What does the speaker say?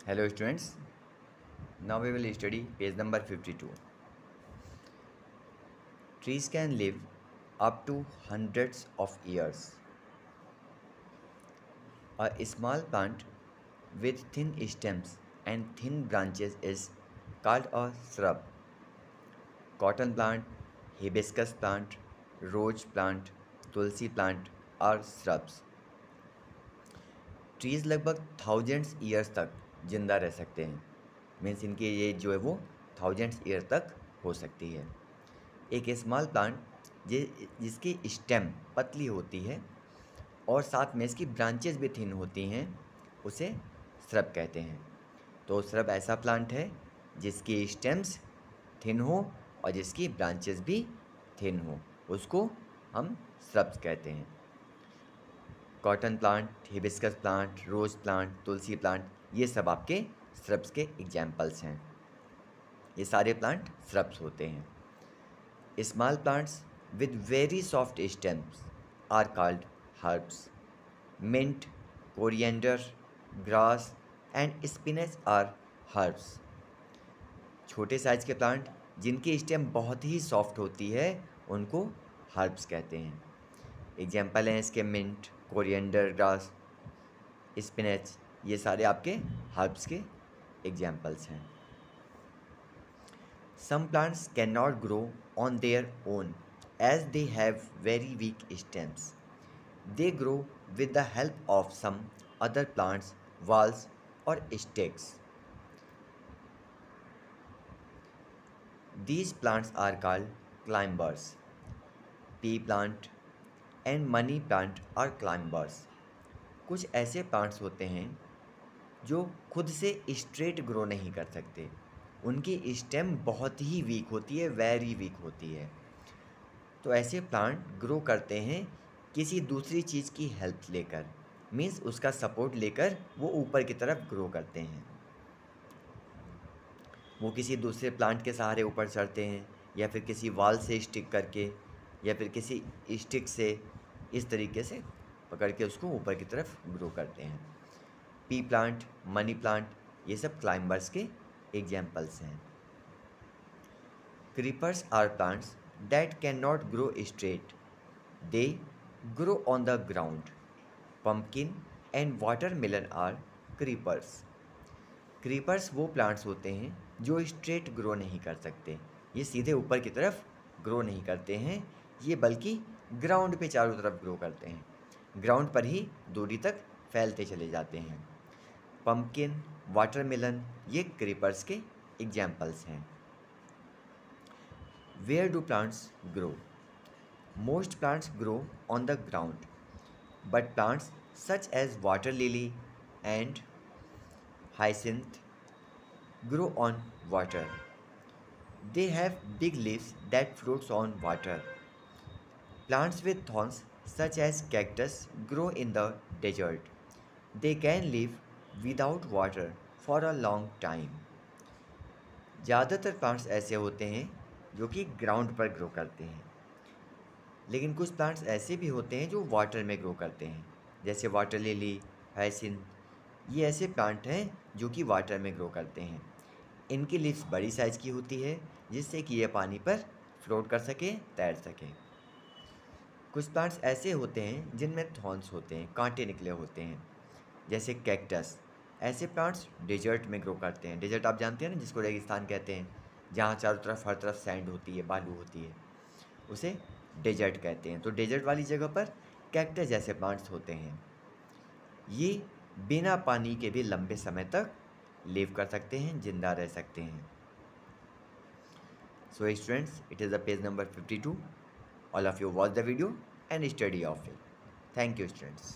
Hello students, now we will study page number 52. Trees can live up to hundreds of years. A small plant with thin stems and thin branches is called a shrub. Cotton plant, hibiscus plant, rose plant, tulsi plant are shrubs. Trees लगभग thousands years तक जिंदा रह सकते हैं। Means इनकी ये जो है वो थाउजेंड्स ईयर तक हो सकती है। एक स्मॉल प्लांट जिसकी स्टेम पतली होती है और साथ में इसकी ब्रांचेस भी थिन होती हैं, उसे श्रब कहते हैं। तो श्रब ऐसा प्लांट है जिसकी स्टेम्स थिन हो और जिसकी ब्रांचेस भी थिन हो, उसको हम श्रब्स कहते हैं। Cotton plant, hibiscus plant, rose plant, tulsi plant, ये सब आपके श्रब्स के एग्जाम्पल्स हैं। ये सारे प्लांट श्रब्स होते हैं। Small plants with very soft stems are called herbs. Mint, coriander, grass and spinach are herbs. छोटे साइज के प्लांट जिनकी स्टेम बहुत ही सॉफ्ट होती है उनको हर्ब्स कहते हैं। एग्जाम्पल हैं इसके मिंट, कोरिएंडर, ग्रास, स्पिनच, ये सारे आपके हर्ब्स के एग्जाम्पल्स हैं। Some plants can not grow on their own as they have very weak stems. They grow with the help of some other plants, walls और sticks. These plants are called climbers. Pea plant and money plant are climbers. कुछ ऐसे plants होते हैं जो खुद से straight grow नहीं कर सकते, उनकी स्टेम बहुत ही वीक होती है, वेरी वीक होती है। तो ऐसे प्लांट ग्रो करते हैं किसी दूसरी चीज़ की हेल्प लेकर, मीन्स उसका सपोर्ट लेकर वो ऊपर की तरफ ग्रो करते हैं। वो किसी दूसरे प्लांट के सहारे ऊपर चढ़ते हैं या फिर किसी वाल से स्टिक करके या फिर किसी स्टिक से इस तरीके से पकड़ के उसको ऊपर की तरफ ग्रो करते हैं। पी प्लांट, मनी प्लांट, ये सब क्लाइंबर्स के एग्जाम्पल्स हैं। Creepers are plants that can not grow straight, they grow on the ground. Pumpkin and watermelon are creepers. Creepers वो प्लांट्स होते हैं जो स्ट्रेट ग्रो नहीं कर सकते, ये सीधे ऊपर की तरफ ग्रो नहीं करते हैं, ये बल्कि ग्राउंड पे चारों तरफ ग्रो करते हैं, ग्राउंड पर ही दूरी तक फैलते चले जाते हैं। पम्पकिन, वाटरमेलन, ये क्रीपर्स के एग्जाम्पल्स हैं। Where do plants grow? Most plants grow on the ground, but plants such as water lily and hyacinth grow on water. They have big leaves that floats on water. Plants with thorns such as cactus grow in the desert. They can live without water for a long time. ज़्यादातर plants ऐसे होते हैं जो कि ground पर grow करते हैं, लेकिन कुछ प्लांट्स ऐसे भी होते हैं जो वाटर में ग्रो करते हैं, जैसे वाटर लिली, हाइसिंथ, ये ऐसे प्लांट हैं जो कि वाटर में ग्रो करते हैं। इनकी लीव्स बड़ी साइज़ की होती है जिससे कि ये पानी पर फ्लोट कर सके, तैर सके। कुछ प्लांट्स ऐसे होते हैं जिनमें थॉर्न्स होते हैं, कांटे निकले होते हैं, जैसे कैक्टस। ऐसे प्लांट्स डेजर्ट में ग्रो करते हैं। डेजर्ट आप जानते हैं ना, जिसको रेगिस्तान कहते हैं, जहाँ चारों तरफ हर तरफ सैंड होती है, बालू होती है, उसे डेजर्ट कहते हैं। तो डेजर्ट वाली जगह पर कैक्टस जैसे प्लांट्स होते हैं। ये बिना पानी के भी लंबे समय तक लिव कर सकते हैं, जिंदा रह सकते हैं। So students, it is the page number 52. All of you watch the video and study of it. Thank you students.